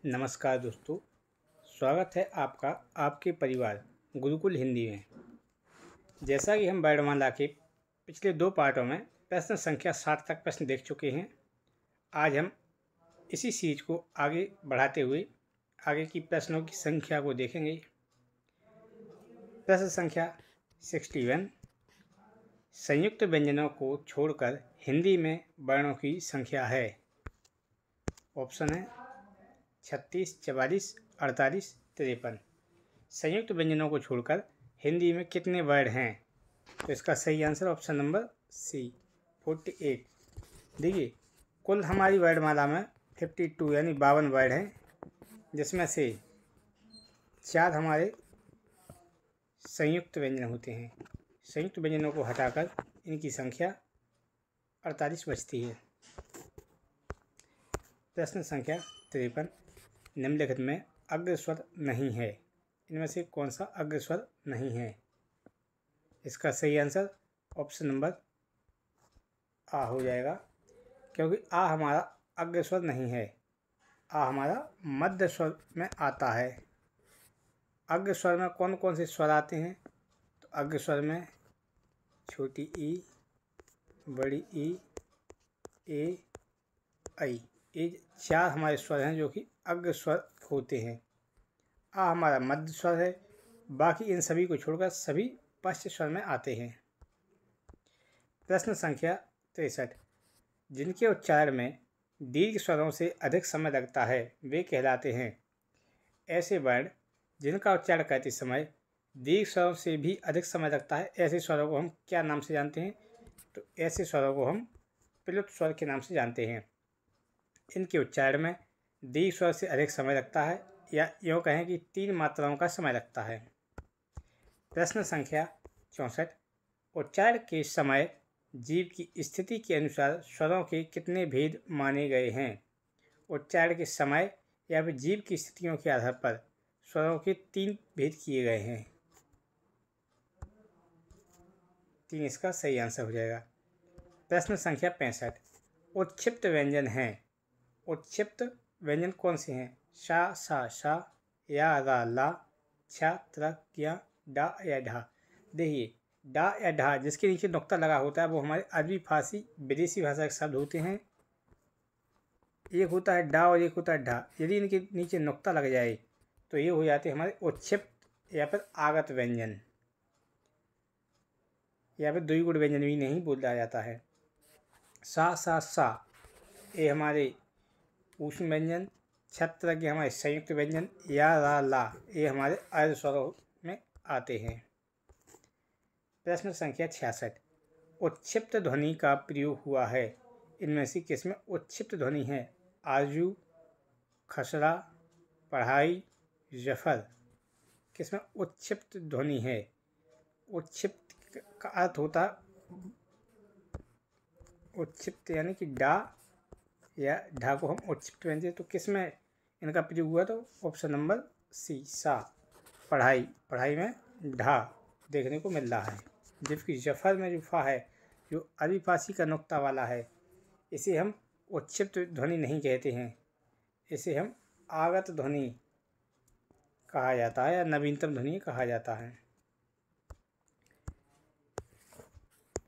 नमस्कार दोस्तों, स्वागत है आपका आपके परिवार गुरुकुल हिंदी में। जैसा कि हम वर्णमाला के पिछले 2 पार्टों में प्रश्न संख्या 60 तक प्रश्न देख चुके हैं। आज हम इसी सीरीज को आगे बढ़ाते हुए आगे की प्रश्नों की संख्या को देखेंगे। प्रश्न संख्या 61, संयुक्त व्यंजनों को छोड़कर हिंदी में वर्णों की संख्या है। ऑप्शन है 36, 44, 48, 53। संयुक्त व्यंजनों को छोड़कर हिंदी में कितने वर्ड हैं? तो इसका सही आंसर ऑप्शन नंबर सी 48। देखिए, कुल हमारी वर्णमाला में 52 यानी 52 वर्ड हैं, जिसमें से 4 हमारे संयुक्त व्यंजन होते हैं। संयुक्त व्यंजनों को हटाकर इनकी संख्या 48 बचती है। प्रश्न संख्या 53, निम्नलिखित में अग्रस्वर नहीं है। इनमें से कौन सा अग्रस्वर नहीं है? इसका सही आंसर ऑप्शन नंबर आ हो जाएगा, क्योंकि आ हमारा अग्रस्वर नहीं है। आ हमारा मध्य स्वर में आता है। अग्रस्वर में कौन कौन से स्वर आते हैं? तो अग्रस्वर में छोटी ई, बड़ी ई, ए, आई, ये 4 हमारे स्वर हैं जो कि अग्रस्वर होते हैं। आ हमारा मध्य स्वर है, बाकी इन सभी को छोड़कर सभी पश्च स्वर में आते हैं। प्रश्न संख्या 63, जिनके उच्चारण में दीर्घ स्वरों से अधिक समय लगता है वे कहलाते हैं। ऐसे वर्ण जिनका उच्चारण करते समय दीर्घ स्वरों से भी अधिक समय लगता है, ऐसे स्वरों को हम क्या नाम से जानते हैं? तो ऐसे स्वरों को हम प्लुत स्वर के नाम से जानते हैं। इनके उच्चारण में दीर्घ स्वर से अधिक समय लगता है, या यूँ कहें कि 3 मात्राओं का समय लगता है। प्रश्न संख्या 64, उच्चारण के समय जीव की स्थिति के अनुसार स्वरों के कितने भेद माने गए हैं? उच्चारण के समय या फिर जीव की स्थितियों के आधार पर स्वरों के 3 भेद किए गए हैं। 3 इसका सही आंसर हो जाएगा। प्रश्न संख्या 65, उत्क्षिप्त व्यंजन हैं। उत्क्षिप्त व्यंजन कौन से हैं? शा, सा, शा, या, रा, ला, छा, त्र, या, डा या ढा। देखिए, डा या ढा जिसके नीचे नुक्ता लगा होता है वो हमारे अरबी, फारसी, विदेशी भाषा के शब्द होते हैं। एक होता है डा और एक होता है ढा। यदि इनके नीचे नुक्ता लग जाए तो ये हो जाते हैं हमारे उत्क्षिप्त या फिर आगत व्यंजन, या फिर द्विगुण व्यंजन भी नहीं बोला जाता है। सा, सा, सा ये हमारे ऊष्म व्यंजन, छत्र के हमारे संयुक्त व्यंजन, या, रा, ला ये हमारे अर्ध स्वरों में आते हैं। प्रश्न संख्या 66, उत्क्षिप्त ध्वनि का प्रयोग हुआ है। इनमें से किसमें उत्क्षिप्त ध्वनि है? आरजू, खसरा, पढ़ाई, जफर। किसमें उत्क्षिप्त ध्वनि है? उत्क्षिप्त का अर्थ होता है उत्क्षिप्त यानी कि डा या ढा को हम उत्क्षिप्त व्यंजन। तो किस में इनका प्रयोग हुआ? तो ऑप्शन नंबर सी, सा, पढ़ाई। पढ़ाई में ढा देखने को मिल रहा है, जबकि जफर में जो फा है, जो अरबी फारसी का नुक्ता वाला है, इसे हम उत्क्षिप्त ध्वनि नहीं कहते हैं, इसे हम आगत ध्वनि कहा जाता है या नवीनतम ध्वनि कहा जाता है।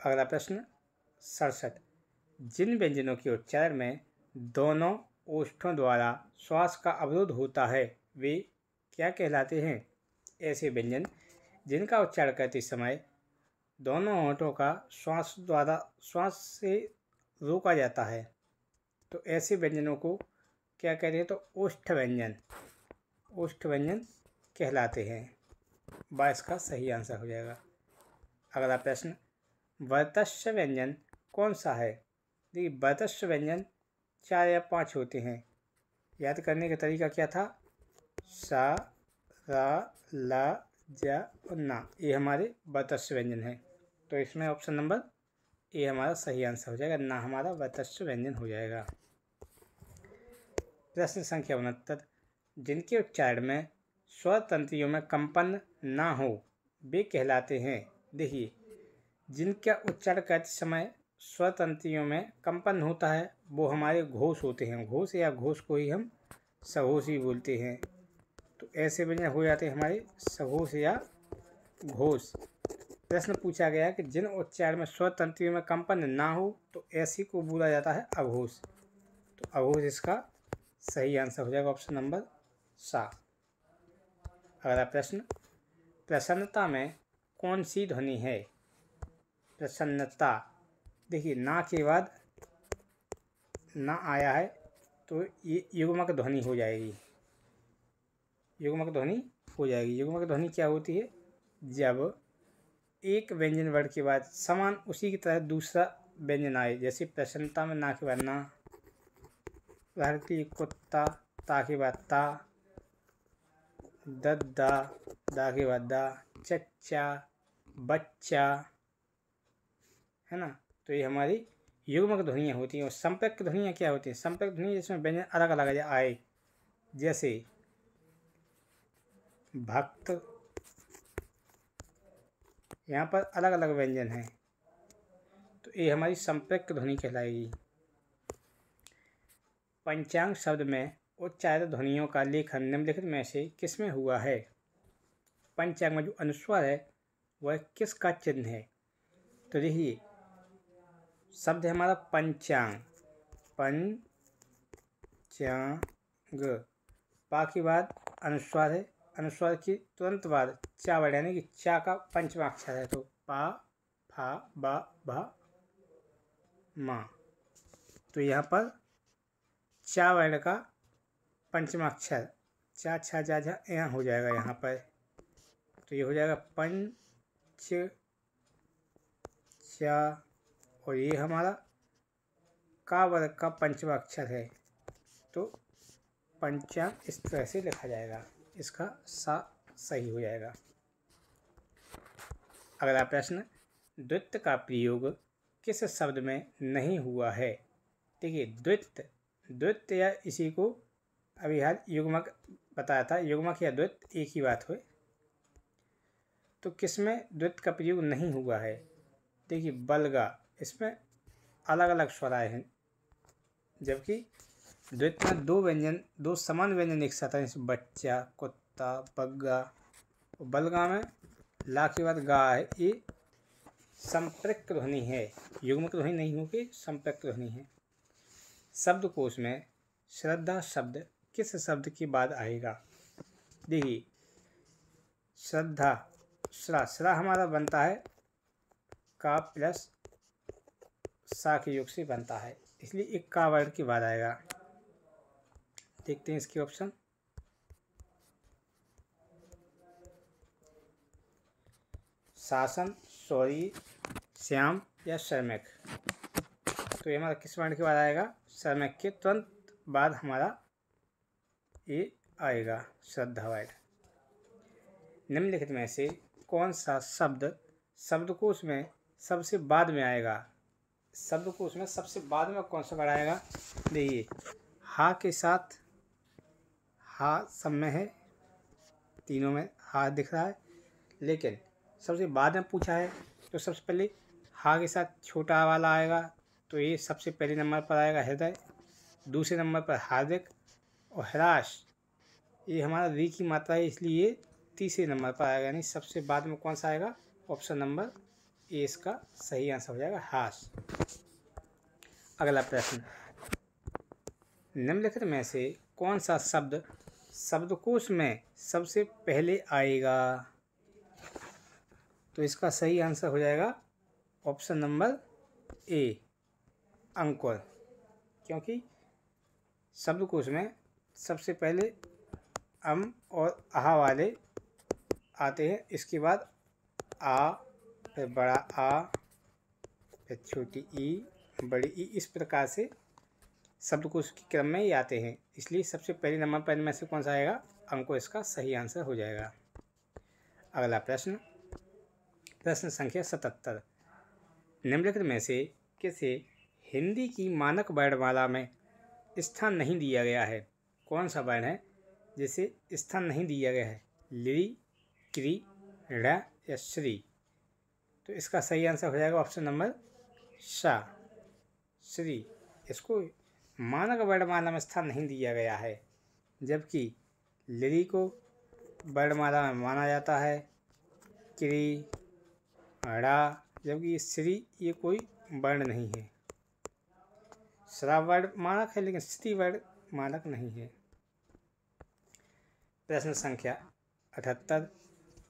अगला प्रश्न 67, जिन व्यंजनों के उच्चारण में दोनों ओष्ठों द्वारा श्वास का अवरोध होता है वे क्या कहलाते हैं? ऐसे व्यंजन जिनका उच्चारण करते समय दोनों होठों का श्वास से रोका जाता है, तो ऐसे व्यंजनों को क्या कहते हैं? तो ओष्ठ व्यंजन कहलाते हैं। 22 का सही आंसर हो जाएगा। अगला प्रश्न, वर्चस्व व्यंजन कौन सा है? देखिए, वर्चस्व व्यंजन 4 या 5 होते हैं। याद करने का तरीका क्या था? सा, रा, ला, जा और ना, ये हमारे वर्चस्व व्यंजन हैं। तो इसमें ऑप्शन नंबर ए हमारा सही आंसर हो जाएगा, ना हमारा वर्चस्व व्यंजन हो जाएगा। प्रश्न संख्या 69, जिनके उच्चारण में स्वर तंत्रियों में कंपन ना हो वे कहलाते हैं। देखिए, जिनका उच्चारण करते समय स्वर तंत्रियों में कंपन होता है वो हमारे घोष होते हैं। घोष या घोष को ही हम सघोष भी बोलते हैं। तो ऐसे व्यंजन हो जाते हैं हमारे सघोष या घोष। प्रश्न पूछा गया है कि जिन उच्चारण में स्वर तंत्रियों में कंपन ना हो तो ऐसी को बोला जाता है अघोष। तो अघोष इसका सही आंसर हो जाएगा ऑप्शन नंबर सा। अगला प्रश्न, प्रसन्नता में कौन सी ध्वनि है? प्रसन्नता, देखिए ना के बाद ना आया है तो ये युग्मक ध्वनि हो जाएगी। युग्मक ध्वनि हो जाएगी। युग्मक ध्वनि क्या होती है? जब एक व्यंजन वर्ण के बाद समान उसी की तरह दूसरा व्यंजन आए। जैसे प्रसन्नता में ना के बाद ना, भारतीय कुत्ता ता के बाद ता, दद्दा दा के बाद दा, चच्चा, बच्चा, है ना। तो ये हमारी युग्मक ध्वनियाँ होती हैं। और संपर्क ध्वनियाँ क्या होती हैं? संपर्क ध्वनि जिसमें व्यंजन अलग अलग आए, जैसे भक्त, यहाँ पर अलग अलग व्यंजन हैं, तो ये हमारी संपर्क ध्वनि कहलाएगी। पंचांग शब्द में उच्चारित ध्वनियों का लेखन निम्नलिखित में से किसमें हुआ है? पंचांग में जो अनुस्वार है वह किसका चिन्ह है? तो देखिए शब्द है हमारा पंचांग, पंचांग, पा के बाद अनुस्वार है, अनुस्वार के तुरंत बाद चा वर्ण यानी कि चा का पंचमा अक्षर है। तो पा, फा, बा, भा, मा। तो यहाँ पर चा वर्ण का पंचमा अक्षर चा छा जा झा यहाँ हो जाएगा यहाँ पर। तो ये हो जाएगा पंच चा, और ये हमारा का वर्ग का पंचमा अक्षर है। तो पंचांग इस तरह से लिखा जाएगा, इसका सा सही हो जाएगा। अगला प्रश्न, द्वित्व का प्रयोग किस शब्द में नहीं हुआ है? देखिए द्वित्व या इसी को अभी हाल युग्मक बताया था, युग्मक या द्वित्व एक ही बात हुई। तो किसमें द्वित्व का प्रयोग नहीं हुआ है? देखिए बलगा, इसमें अलग अलग स्वर आए हैं, जबकि द्वित्व में दो समान व्यंजन एक साथ है, जैसे बच्चा, कुत्ता, बग्गा। बलगा में ला के बाद गा है, ये संपर्क ध्वनि है, युग्मक ध्वनि नहीं होगी, संपर्क ध्वनि है। शब्दकोश में श्रद्धा शब्द किस शब्द के बाद आएगा? देखिए श्रद्धा, श्रा हमारा बनता है का प्लस सा के योग से बनता है, इसलिए एक का वर्ण के बाद आएगा। देखते हैं इसके ऑप्शन। शासन, सौरी, श्याम या श्रमिक। तो ये हमारा किस वर्ण के बाद आएगा? श्रमिक के तुरंत बाद हमारा ये आएगा श्रद्धा वर्ण। निम्नलिखित में से कौन सा शब्द शब्दकोश में सबसे बाद में आएगा? शब्दकोश में सबसे बाद में कौन सा वर्ड आएगा? देखिए हा के साथ, हा सब में है, तीनों में हा दिख रहा है, लेकिन सबसे बाद में पूछा है तो सबसे पहले हा के साथ छोटा वाला आएगा, तो ये सबसे पहले नंबर पर आएगा हृदय, दूसरे नंबर पर हार्दिक, और हराश ये हमारा री की मात्रा है, इसलिए ये तीसरे नंबर पर आएगा। यानी सबसे बाद में कौन सा आएगा? ऑप्शन नंबर ए इसका सही आंसर हो जाएगा, हास। अगला प्रश्न, निम्नलिखित में से कौन सा शब्द शब्दकोश में सबसे पहले आएगा? तो इसका सही आंसर हो जाएगा ऑप्शन नंबर ए, अंकुर। क्योंकि शब्दकोश में सबसे पहले अम और आहा वाले आते हैं, इसके बाद आ, फिर बड़ा आ, फिर छोटी ई, बड़ी ई, इस प्रकार से शब्दकोश के क्रम में ही आते हैं, इसलिए सबसे पहले नंबर पर इनमें से कौन सा आएगा? अंकुर इसका सही आंसर हो जाएगा। अगला प्रश्न, प्रश्न संख्या 77, निम्नलिखित में से किसे हिंदी की मानक वर्णमाला में स्थान नहीं दिया गया है? कौन सा वर्ण है जिसे स्थान नहीं दिया गया है? ली, क्री, ड़ या श्री? तो इसका सही आंसर हो जाएगा ऑप्शन नंबर सा, श्री। इसको मानक वर्णमाला में स्थान नहीं दिया गया है। जबकि लिरी को वर्णमाला में माना जाता है। क्री, ड़ा, जबकि श्री ये कोई वर्ण नहीं है। श्रा वर्ण मानक है लेकिन श्री वर्ण मानक नहीं है। प्रश्न संख्या 78,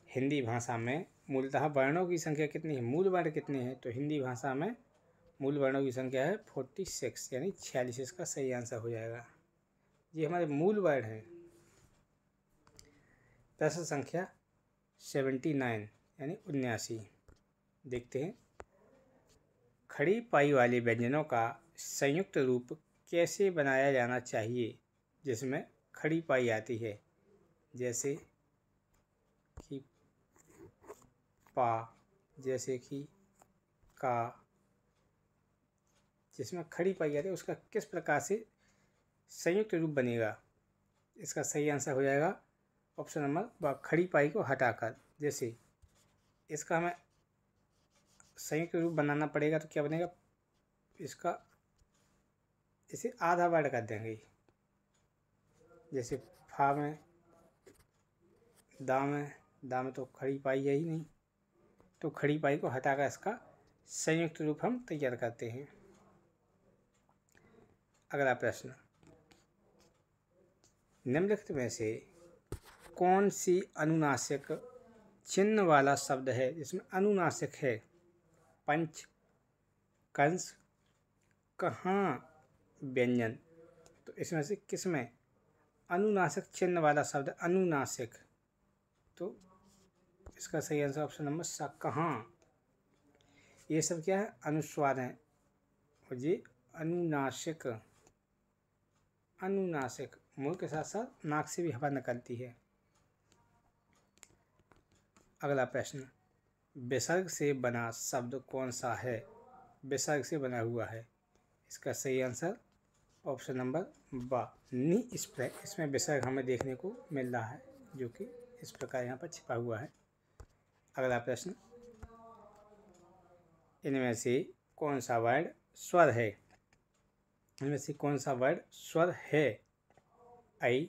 हिंदी भाषा में मूलतः वर्णों की संख्या कितनी है? मूल वर्ण कितने हैं? तो हिंदी भाषा में मूल वर्णों की संख्या है 46 यानी 46। इसका सही आंसर हो जाएगा। ये हमारे मूल वर्ण हैं। प्रश्न संख्या 79 यानी 79, देखते हैं। खड़ी पाई वाले व्यंजनों का संयुक्त रूप कैसे बनाया जाना चाहिए जिसमें खड़ी पाई आती है? जैसे कि पा, जैसे कि का, जिसमें खड़ी पाई आती है उसका किस प्रकार से संयुक्त रूप बनेगा? इसका सही आंसर हो जाएगा ऑप्शन नंबर खड़ी पाई को हटाकर। जैसे इसका हमें संयुक्त रूप बनाना पड़ेगा तो क्या बनेगा? इसका इसे आधा वर्ण कर देंगे। जैसे फा में, दा में तो खड़ी पाई है ही नहीं, तो खड़ी पाई को हटाकर इसका संयुक्त रूप हम तैयार करते हैं। अगला प्रश्न, निम्नलिखित में से कौन सी अनुनासिक चिन्ह वाला शब्द है जिसमें अनुनासिक है? पंच, कंस, कहाँ, व्यंजन। तो इसमें से किसमें अनुनासिक चिन्ह वाला शब्द अनुनासिक? तो इसका सही आंसर ऑप्शन नंबर सा, कहाँ। ये सब क्या है? अनुस्वार हैं और ये अनुनासिक, अनुनासिक मुंह के साथ साथ नाक से भी हवा निकलती है। अगला प्रश्न, विसर्ग से बना शब्द कौन सा है? विसर्ग से बना हुआ है। इसका सही आंसर ऑप्शन नंबर बा, नि स्प्रे। इसमें विसर्ग हमें देखने को मिल रहा है जो कि इस प्रकार यहाँ पर छिपा हुआ है। अगला प्रश्न, इनमें से कौन सा वर्ण स्वर है? इनमें से कौन सा वर्ण स्वर है? ऐ,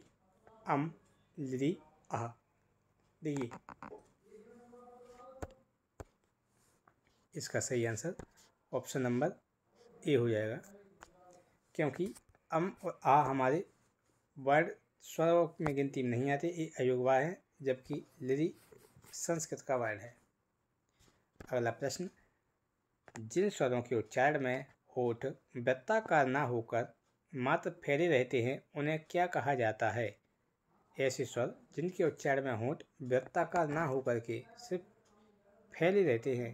अम, लि, आ। देखिए इसका सही आंसर ऑप्शन नंबर ए हो जाएगा, क्योंकि अम और आ हमारे वर्ण स्वर में गिनती में नहीं आते, ये अयोगवाय है, जबकि लिरी संस्कृत का वर्ण है। अगला प्रश्न, जिन स्वरों के उच्चारण में होठ वृत्ताकार ना होकर मात्र फैले रहते हैं उन्हें क्या कहा जाता है? ऐसे स्वर जिनके उच्चारण में होठ वृत्ताकार ना होकर के सिर्फ फैले रहते हैं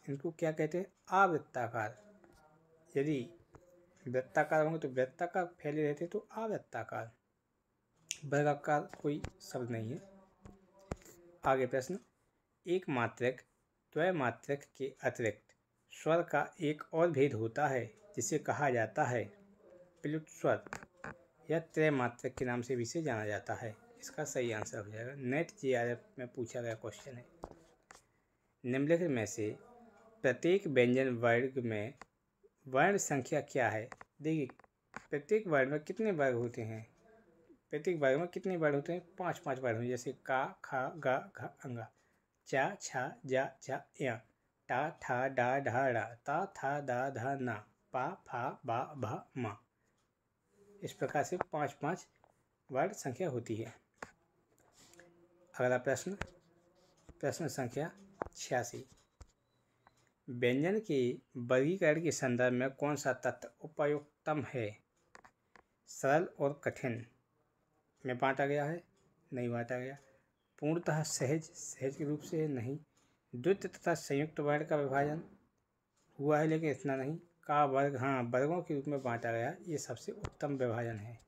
इनको क्या कहते हैं? आवृत्ताकार। यदि वृत्ताकार होंगे तो वृत्ताकार, फैले रहते तो आवृत्ताकार। वर्गाकार कोई शब्द नहीं है। आगे प्रश्न, एक मात्रक द्वैमात्रक के अतिरिक्त स्वर का एक और भेद होता है जिसे कहा जाता है प्लुत स्वर या त्रैमात्रक के नाम से भी इसे जाना जाता है। इसका सही आंसर हो जाएगा। नेट जीआरएफ में पूछा गया क्वेश्चन है। निम्नलिखित में से प्रत्येक व्यंजन वर्ग में वर्ण संख्या क्या है? देखिए प्रत्येक वर्ण में कितने वर्ग होते हैं? प्रत्येक वर्ग में कितने वर्ण होते हैं? 5 वर्ण। जैसे का, खा, गा, घा, अंगा, चा, छा, जा, जा, या, टा, ठा, डा, ढा, ड़ा, ता, था, दा, धा, ना, पा, फा, बा, भा, मा। इस प्रकार से 5 वर्ण संख्या होती है। अगला प्रश्न, प्रश्न संख्या 86, व्यंजन के वर्गीकरण के संदर्भ में कौन सा तत्व उपयुक्तम है? सरल और कठिन में बांटा गया है? नहीं बांटा गया। पूर्णतः सहज, सहज के रूप से है? नहीं। द्वितीय तथा संयुक्त वर्ण का विभाजन हुआ है लेकिन इतना नहीं। का वर्ग, हाँ वर्गों के रूप में बांटा गया, ये सबसे उत्तम विभाजन है।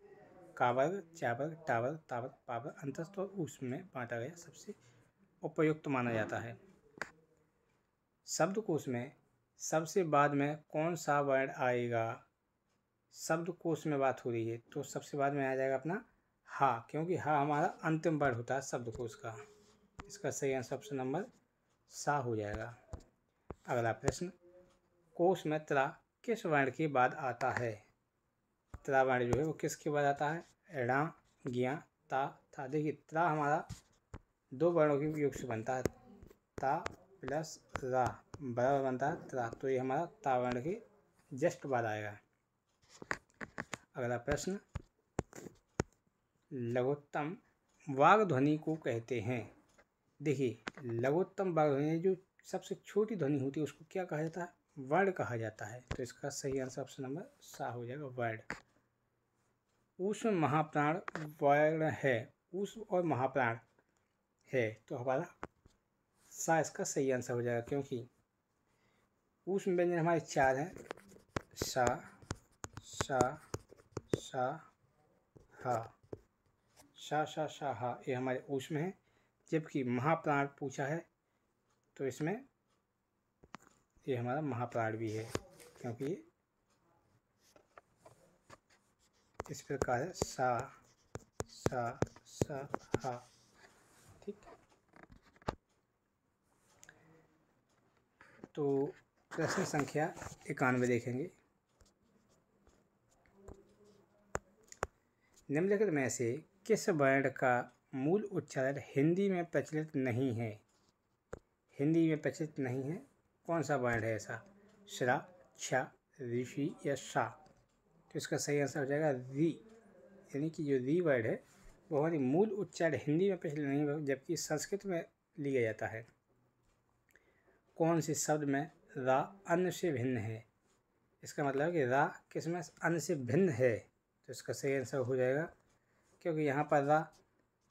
का वर्ग, चा वर्ग, टा वर्ग, ता वर्ग, पा वर्ग, अंतस्थ और उसमें बांटा गया सबसे उपयुक्त माना जाता है। शब्दकोश में सबसे बाद में कौन सा वर्ण आएगा? शब्दकोश में बात हो रही है तो सबसे बाद में आ जाएगा अपना हा, क्योंकि हा हमारा अंतिम वर्ण होता है शब्दकोश का। इसका सही आंसर ऑप्शन नंबर सा हो जाएगा। अगला प्रश्न, कोश में त्रा किस वर्ण के बाद आता है? त्रा वर्ण जो है वो किसके बाद आता है? णा, ज्ञा ता था। देखिए ता हमारा दो वर्णों के योग से बनता है, ता प्लस रा बराबर बनता है ता, तो ये हमारा ता वर्ण के जस्ट बाद आएगा। अगला प्रश्न, लघुत्तम वाग ध्वनि को कहते हैं। देखिए लघुत्तम वाग ध्वनि जो सबसे छोटी ध्वनि होती है उसको क्या कहा जाता है? वर्ण कहा जाता है। तो इसका सही आंसर ऑप्शन नंबर सा हो जाएगा, वर्ण। ऊष्म महाप्राण वर्ण है, ऊष्म और महाप्राण है, तो हमारा सा इसका सही आंसर हो जाएगा, क्योंकि ऊष्म व्यंजन हमारे चार हैं, सा सा सा हा, सा हा, ये हमारे ऊष्म है। जबकि महाप्राण पूछा है तो इसमें ये हमारा महाप्राण भी है, क्योंकि इस प्रकार है सा हा। ठीक, तो प्रश्न संख्या 91 देखेंगे। निम्नलिखित में से किस वर्ण का मूल उच्चारण हिंदी में प्रचलित नहीं है? हिंदी में प्रचलित नहीं है, कौन सा वर्ण है ऐसा? श्रा, छा, ऋषि या शा? तो इसका सही आंसर हो जाएगा री, यानी कि जो री वर्ड है वो हमारी मूल उच्चारण हिंदी में प्रचलित नहीं है, जबकि संस्कृत में लिया जाता है। कौन से शब्द में रा अन्य से भिन्न है? इसका मतलब है कि रा किस में अन्य से भिन्न है, तो इसका सही आंसर हो जाएगा, क्योंकि यहाँ पर रा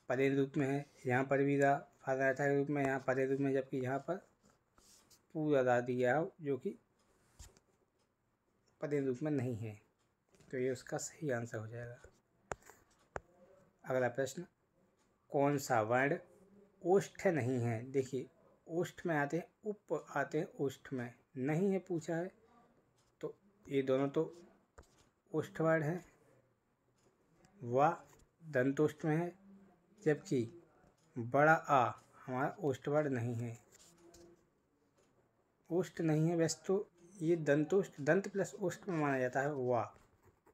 पदे रूप में है, यहाँ पर भी रा फार्ता के रूप में, यहाँ पदे रूप में, जबकि यहाँ पर पूरा रा दिया है जो कि पदे रूप में नहीं है, तो ये उसका सही आंसर हो जाएगा। अगला प्रश्न, कौन सा वर्ण ओष्ठ नहीं है? देखिए ओष्ठ में आते हैं, उप आते हैं, ओष्ठ में नहीं है पूछा है, तो ये दोनों तो ओष्ठ वर्ण है। वा दंतोष्ठ में है, जबकि बड़ा आ हमारा ओष्ठ वर्ण नहीं है, ओष्ठ नहीं है। वैसे तो ये दंतोष्ठ, दंत प्लस ओष्ठ में माना जाता है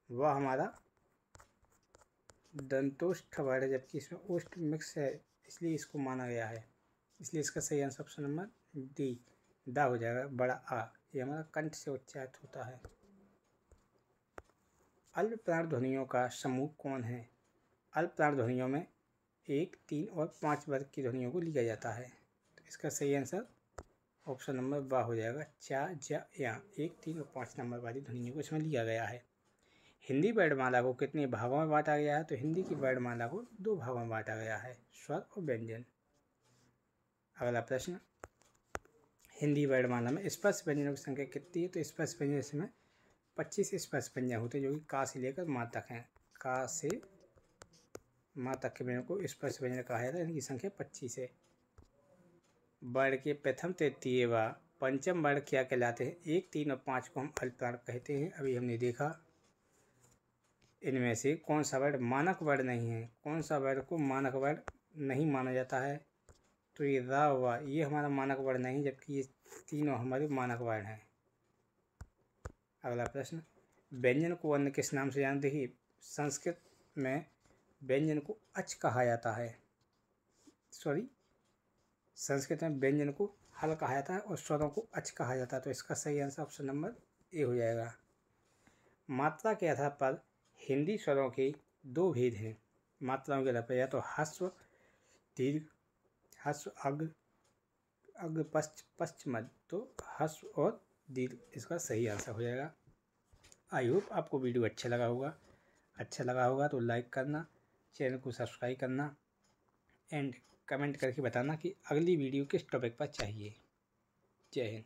वा हमारा दंतोष्ठ वर्ण है, जबकि इसमें ओष्ठ मिक्स है, इसलिए इसको माना गया है। इसलिए इसका सही आंसर ऑप्शन नंबर डी दा हो जाएगा, बड़ा आ, ये हमारा कंठ से उच्चारित होता है। अल्प प्राण ध्वनियों का समूह कौन है? अल्प प्राण ध्वनियों में 1, 3 और 5 वर्ग की ध्वनियों को लिया जाता है, तो इसका सही आंसर ऑप्शन नंबर बा हो जाएगा, चा जा या। 1, 3 और 5 नंबर वाली ध्वनियों को इसमें लिया गया है। हिंदी वर्णमाला को कितने भागों में बांटा गया है? तो हिंदी की वर्णमाला को 2 भागों में बांटा गया है, स्वर और व्यंजन। अगला प्रश्न, हिंदी वर्णमाला में स्पर्श व्यंजनों की संख्या कितनी है? तो स्पर्श व्यंजन इसमें 25 स्पर्श व्यंजन होते हैं, जो कि का से लेकर माँ तक हैं। का से माँ तक के व्यंजन को स्पर्श व्यंजन कहा जाता है, इनकी संख्या 25 है। वर्ण के प्रथम, तृतीय व पंचम वर्ण क्या कहलाते हैं? 1, 3 और 5 को हम अल्प प्राण कहते हैं। अभी हमने देखा इनमें से कौन सा वर्ण मानक वर्ण नहीं है, कौन सा वर्ण को मानक वर्ण नहीं माना जाता है? तो ये रा वा ये हमारा मानक वर्ण नहीं, जबकि ये तीनों हमारे मानक वर्ण हैं। अगला प्रश्न, व्यंजन को अन्य किस नाम से जानते? देखिए संस्कृत में व्यंजन को अच कहा जाता है, संस्कृत में व्यंजन को हल कहा जाता है और स्वरों को अच कहा जाता है, तो इसका सही आंसर ऑप्शन नंबर ए हो जाएगा। मात्रा के आधार पर हिंदी स्वरों के 2 भेद हैं। मात्राओं के आधार पर या तो ह्रस्व दीर्घ, ह्रस्व अग्र पश्च मध्य, तो ह्रस्व और दीर्घ इसका सही आंसर हो जाएगा। आई होप आपको वीडियो अच्छा लगा होगा तो लाइक करना, चैनल को सब्सक्राइब करना एंड कमेंट करके बताना कि अगली वीडियो किस टॉपिक पर चाहिए। जय हिंद।